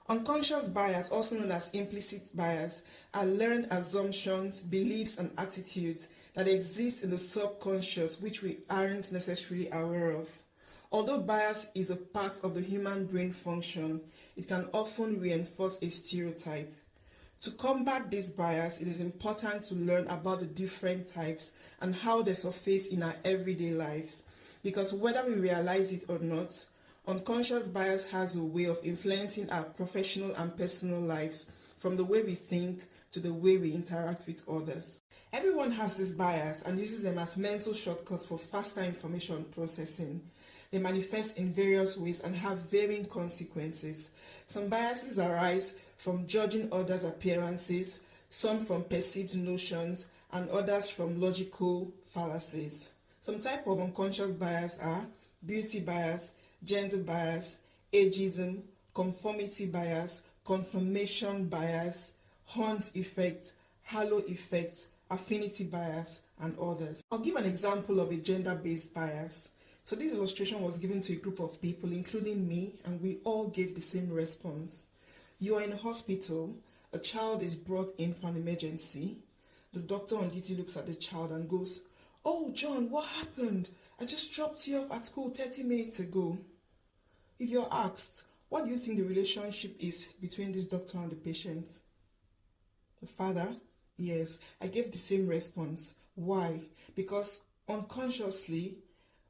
Unconscious bias, also known as implicit bias, are learned assumptions, beliefs, and attitudes that exist in the subconscious which we aren't necessarily aware of. Although bias is a part of the human brain function, it can often reinforce a stereotype. To combat this bias, it is important to learn about the different types and how they surface in our everyday lives. Because whether we realize it or not, unconscious bias has a way of influencing our professional and personal lives, from the way we think to the way we interact with others. Everyone has this bias and uses them as mental shortcuts for faster information processing. They manifest in various ways and have varying consequences. Some biases arise from judging others' appearances, some from perceived notions, and others from logical fallacies. Some type of unconscious bias are beauty bias, gender bias, ageism, conformity bias, confirmation bias, Horn's effect, halo effect, affinity bias, and others. I'll give an example of a gender-based bias. So this illustration was given to a group of people, including me, and we all gave the same response. You are in a hospital, a child is brought in for an emergency. The doctor on duty looks at the child and goes, "Oh, John, what happened? I just dropped you off at school 30 minutes ago." If you're asked, what do you think the relationship is between this doctor and the patient? The father? Yes, I gave the same response. Why? Because unconsciously,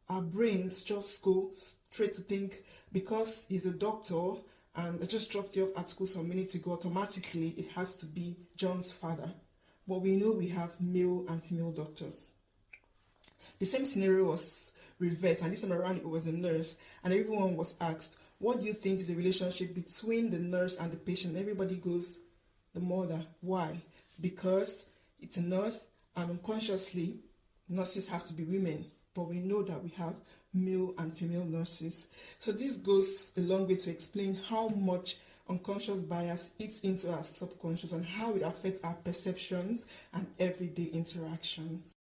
our brains just go straight to think, because he's a doctor and I just dropped you off at school some minutes ago, automatically it has to be John's father. But we know we have male and female doctors. The same scenario was reversed, and this time around it was a nurse, and everyone was asked, what do you think is the relationship between the nurse and the patient? Everybody goes, the mother. Why? Because it's a nurse, and unconsciously nurses have to be women, but we know that we have male and female nurses. So this goes a long way to explain how much unconscious bias eats into our subconscious and how it affects our perceptions and everyday interactions.